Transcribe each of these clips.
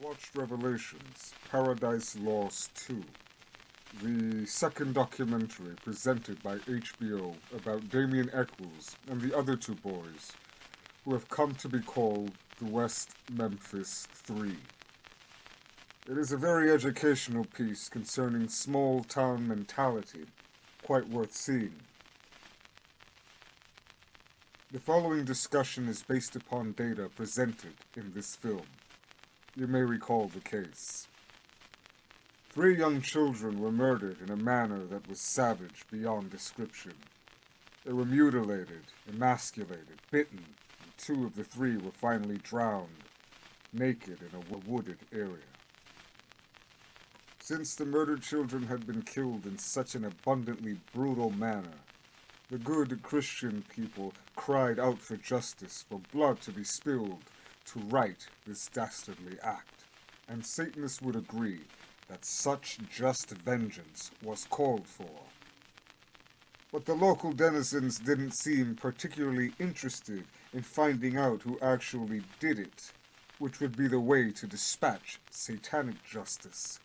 watched Revelations, Paradise Lost 2, the second documentary presented by HBO about Damien Echols and the other two boys who have come to be called the West Memphis Three. It is a very educational piece concerning small-town mentality, quite worth seeing. The following discussion is based upon data presented in this film. You may recall the case. 3 young children were murdered in a manner that was savage beyond description. They were mutilated, emasculated, bitten, and 2 of the 3 were finally drowned, naked in a wooded area. Since the murdered children had been killed in such an abundantly brutal manner, the good Christian people cried out for justice, for blood to be spilled, to right this dastardly act, and Satanists would agree that such just vengeance was called for. But the local denizens didn't seem particularly interested in finding out who actually did it, which would be the way to dispatch satanic justice.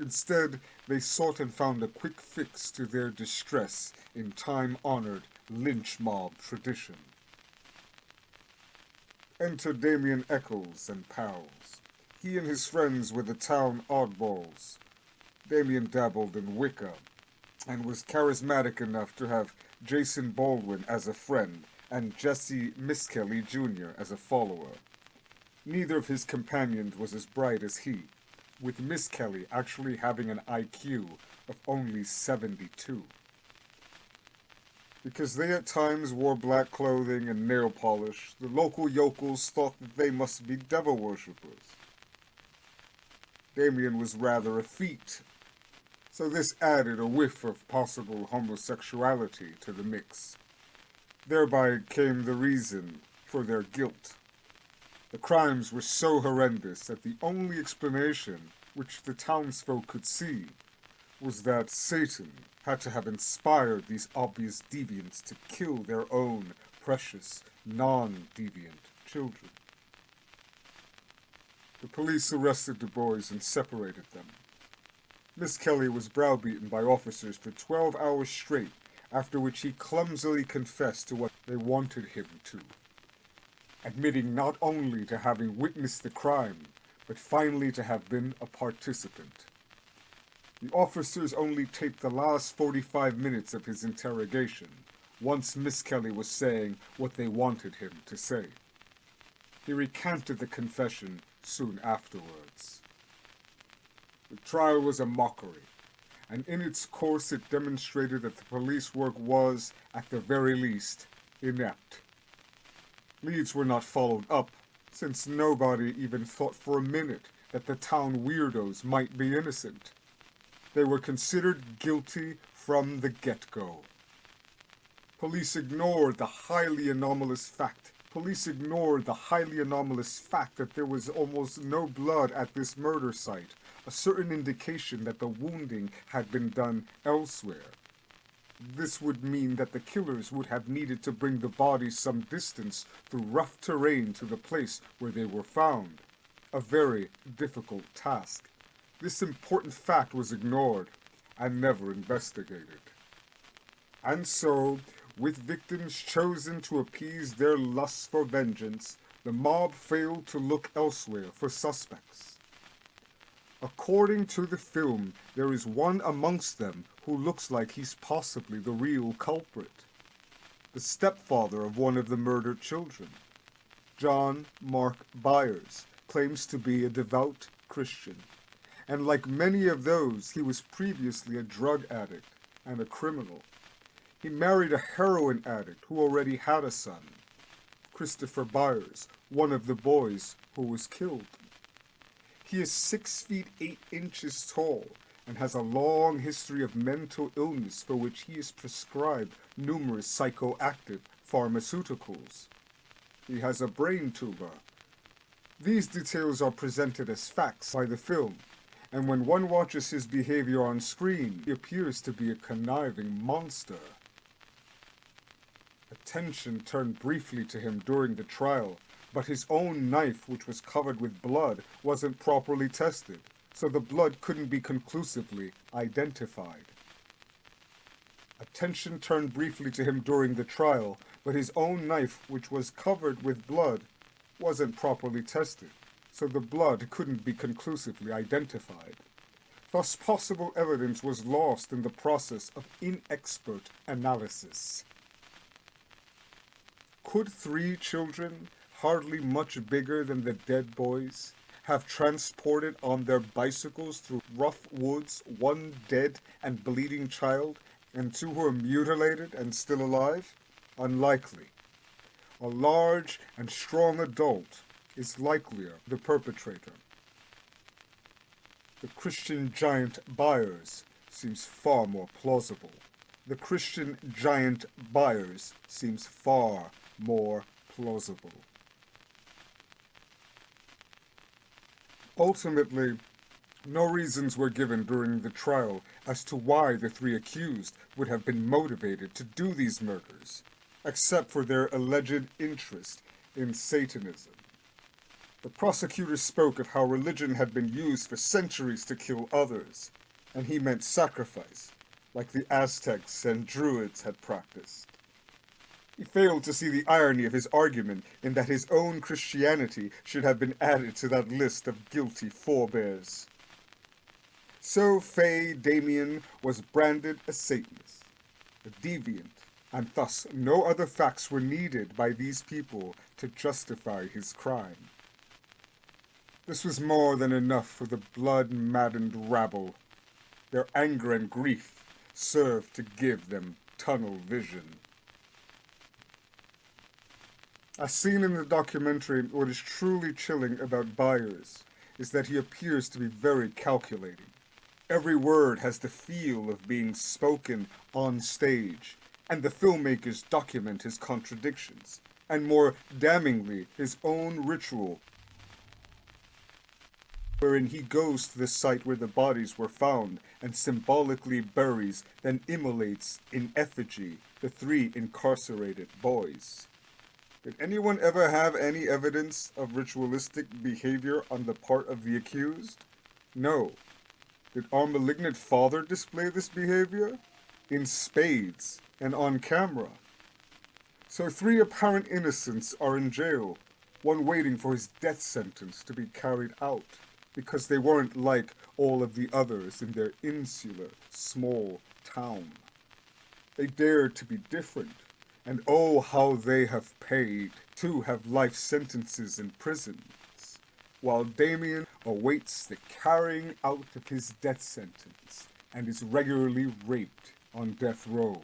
Instead, they sought and found a quick fix to their distress in time-honored lynch mob tradition. Enter Damien Echols and pals. He and his friends were the town oddballs. Damien dabbled in Wicca, and was charismatic enough to have Jason Baldwin as a friend and Jesse Miskelly Jr. as a follower. Neither of his companions was as bright as he, with Miskelly actually having an IQ of only 72. Because they at times wore black clothing and nail polish, the local yokels thought that they must be devil worshippers. Damien was rather effete, so this added a whiff of possible homosexuality to the mix. Thereby came the reason for their guilt. The crimes were so horrendous that the only explanation which the townsfolk could see was that Satan had to have inspired these obvious deviants to kill their own precious, non-deviant children. The police arrested the boys and separated them. Miss Kelly was browbeaten by officers for 12 hours straight, after which he clumsily confessed to what they wanted him to, admitting not only to having witnessed the crime, but finally to have been a participant. The officers only taped the last 45 minutes of his interrogation, once Miss Kelly was saying what they wanted him to say. He recanted the confession soon afterwards. The trial was a mockery, and in its course it demonstrated that the police work was, at the very least, inept. Leads were not followed up, since nobody even thought for a minute that the town weirdos might be innocent. They were considered guilty from the get-go. Police ignored the highly anomalous fact that there was almost no blood at this murder site, a certain indication that the wounding had been done elsewhere. This would mean that the killers would have needed to bring the bodies some distance through rough terrain to the place where they were found. A very difficult task. This important fact was ignored and never investigated. And so, with victims chosen to appease their lust for vengeance, the mob failed to look elsewhere for suspects. According to the film, there is one amongst them who looks like he's possibly the real culprit. The stepfather of one of the murdered children. John Mark Byers claims to be a devout Christian, and like many of those, he was previously a drug addict and a criminal. He married a heroin addict who already had a son, Christopher Byers, one of the boys who was killed. He is 6 feet 8 inches tall and has a long history of mental illness for which he is prescribed numerous psychoactive pharmaceuticals. He has a brain tumor. These details are presented as facts by the film, and when one watches his behavior on screen, he appears to be a conniving monster. Attention turned briefly to him during the trial, But his own knife, which was covered with blood, wasn't properly tested, so the blood couldn't be conclusively identified. Attention turned briefly to him during the trial, but his own knife, which was covered with blood, wasn't properly tested, so the blood couldn't be conclusively identified. Thus possible evidence was lost in the process of inexpert analysis. Could 3 children, hardly much bigger than the dead boys, have transported on their bicycles through rough woods 1 dead and bleeding child and 2 who are mutilated and still alive? Unlikely. A large and strong adult is likelier the perpetrator. The Christian giant Byers seems far more plausible. The Christian giant Byers seems far more plausible. Ultimately, no reasons were given during the trial as to why the 3 accused would have been motivated to do these murders, except for their alleged interest in Satanism. The prosecutor spoke of how religion had been used for centuries to kill others, and he meant sacrifice, like the Aztecs and Druids had practiced. He failed to see the irony of his argument in that his own Christianity should have been added to that list of guilty forebears. So Faye Damien was branded a Satanist, a deviant, and thus no other facts were needed by these people to justify his crime. This was more than enough for the blood-maddened rabble. Their anger and grief served to give them tunnel vision. As seen in the documentary, what is truly chilling about Byers is that he appears to be very calculating. Every word has the feel of being spoken on stage, and the filmmakers document his contradictions, and more damningly, his own ritual, wherein he goes to the site where the bodies were found and symbolically buries, then immolates in effigy the 3 incarcerated boys. Did anyone ever have any evidence of ritualistic behavior on the part of the accused? No. Did our malignant father display this behavior? In spades and on camera. So 3 apparent innocents are in jail, one waiting for his death sentence to be carried out, because they weren't like all of the others in their insular, small town. They dared to be different. And oh, how they have paid to have life sentences in prisons, while Damien awaits the carrying out of his death sentence and is regularly raped on death row.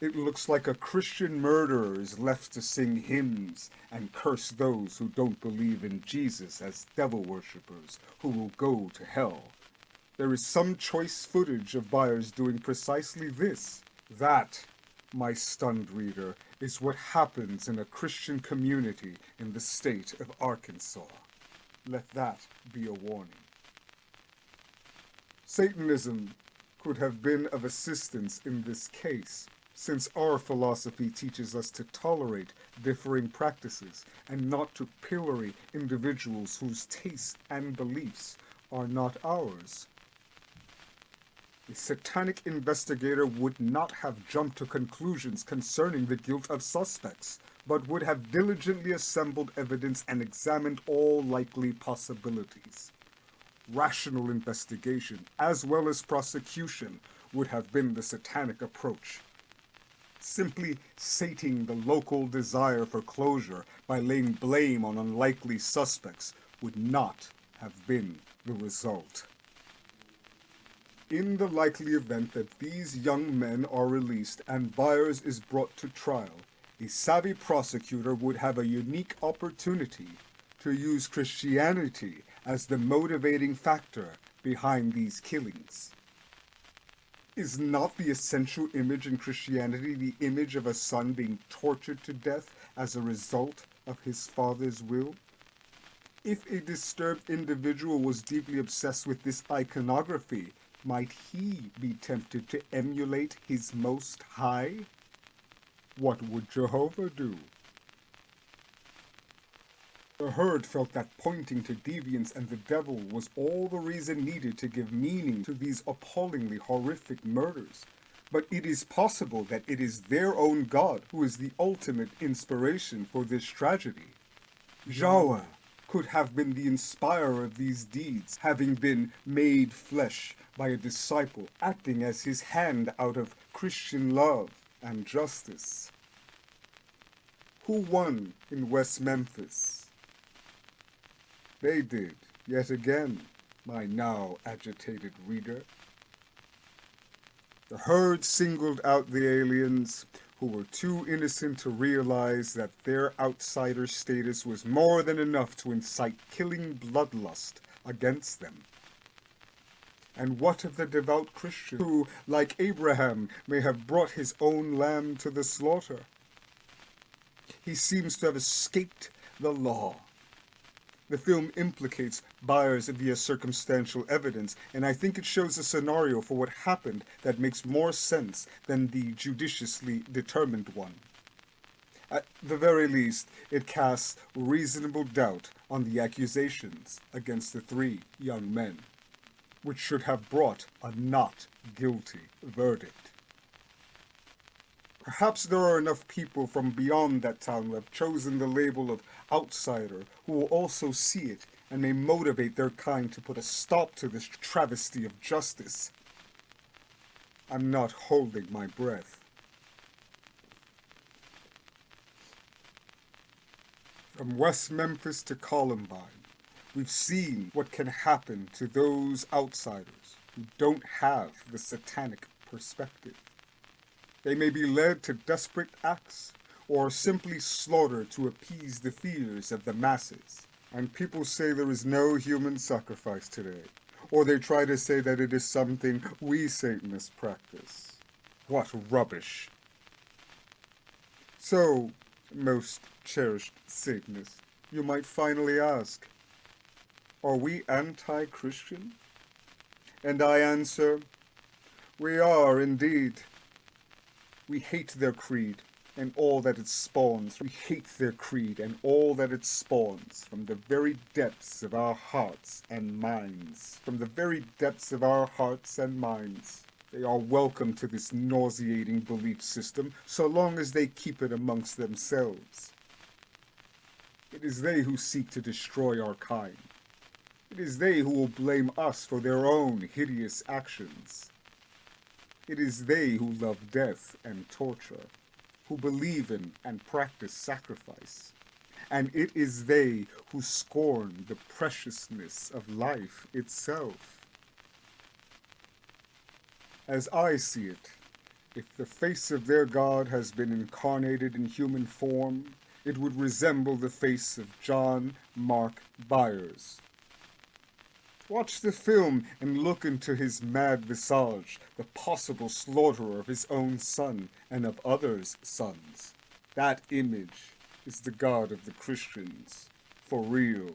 It looks like a Christian murderer is left to sing hymns and curse those who don't believe in Jesus as devil worshippers who will go to hell. There is some choice footage of Byers doing precisely this. That, my stunned reader, is what happens in a Christian community in the state of Arkansas. Let that be a warning. Satanism could have been of assistance in this case, since our philosophy teaches us to tolerate differing practices and not to pillory individuals whose tastes and beliefs are not ours. A satanic investigator would not have jumped to conclusions concerning the guilt of suspects, but would have diligently assembled evidence and examined all likely possibilities. Rational investigation, as well as prosecution, would have been the satanic approach. Simply sating the local desire for closure by laying blame on unlikely suspects would not have been the result. In the likely event that these young men are released and Byers is brought to trial, a savvy prosecutor would have a unique opportunity to use Christianity as the motivating factor behind these killings. Is not the essential image in Christianity the image of a son being tortured to death as a result of his father's will? If a disturbed individual was deeply obsessed with this iconography, might he be tempted to emulate his Most High? What would Jehovah do? The herd felt that pointing to deviance and the devil was all the reason needed to give meaning to these appallingly horrific murders. But it is possible that it is their own God who is the ultimate inspiration for this tragedy. Yahweh could have been the inspirer of these deeds, having been made flesh by a disciple, acting as his hand out of Christian love and justice. Who won in West Memphis? They did, yet again, my now agitated reader. The herd singled out the aliens who were too innocent to realize that their outsider status was more than enough to incite killing bloodlust against them. And what of the devout Christian who, like Abraham, may have brought his own lamb to the slaughter? He seems to have escaped the law. The film implicates Byers via circumstantial evidence, and I think it shows a scenario for what happened that makes more sense than the judiciously determined one. At the very least, it casts reasonable doubt on the accusations against the three young men, which should have brought a not guilty verdict. Perhaps there are enough people from beyond that town who have chosen the label of outsider who will also see it and may motivate their kind to put a stop to this travesty of justice. I'm not holding my breath. From West Memphis to Columbine, we've seen what can happen to those outsiders who don't have the satanic perspective. They may be led to desperate acts or simply slaughtered to appease the fears of the masses. And people say there is no human sacrifice today, or they try to say that it is something we Satanists practice. What rubbish. So, most cherished Satanists, you might finally ask, are we anti-Christian? And I answer, we are indeed. We hate their creed and all that it spawns. We hate their creed and all that it spawns from the very depths of our hearts and minds. From the very depths of our hearts and minds. They are welcome to this nauseating belief system so long as they keep it amongst themselves. It is they who seek to destroy our kind. It is they who will blame us for their own hideous actions. It is they who love death and torture, who believe in and practice sacrifice. And it is they who scorn the preciousness of life itself. As I see it, if the face of their God has been incarnated in human form, it would resemble the face of John Mark Byers. Watch the film and look into his mad visage, the possible slaughterer of his own son and of others' sons. That image is the God of the Christians, for real.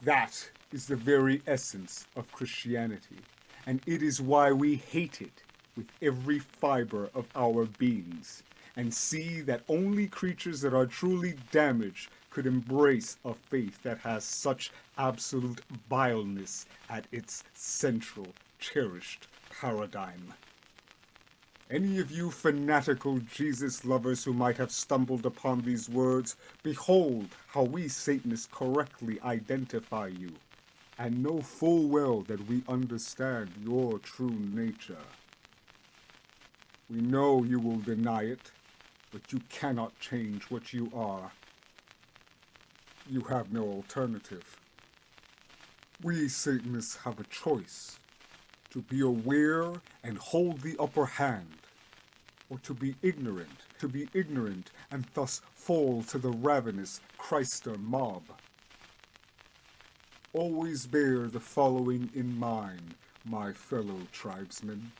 That is the very essence of Christianity, and it is why we hate it with every fiber of our beings, and see that only creatures that are truly damaged could embrace a faith that has such absolute vileness at its central, cherished paradigm. Any of you fanatical Jesus lovers who might have stumbled upon these words, behold how we Satanists correctly identify you, and know full well that we understand your true nature. We know you will deny it, but you cannot change what you are. You have no alternative. We Satanists have a choice: to be aware and hold the upper hand, or to be ignorant and thus fall to the ravenous Christer mob. Always bear the following in mind, my fellow tribesmen.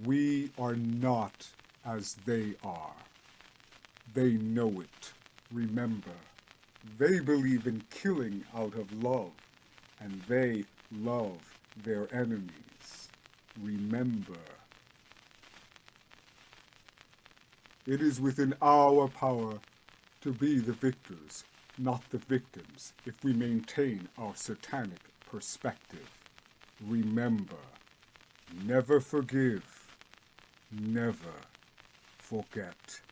We are not as they are. They know it. Remember, they believe in killing out of love, and they love their enemies. Remember. It is within our power to be the victors, not the victims, if we maintain our satanic perspective. Remember, never forgive, never forget.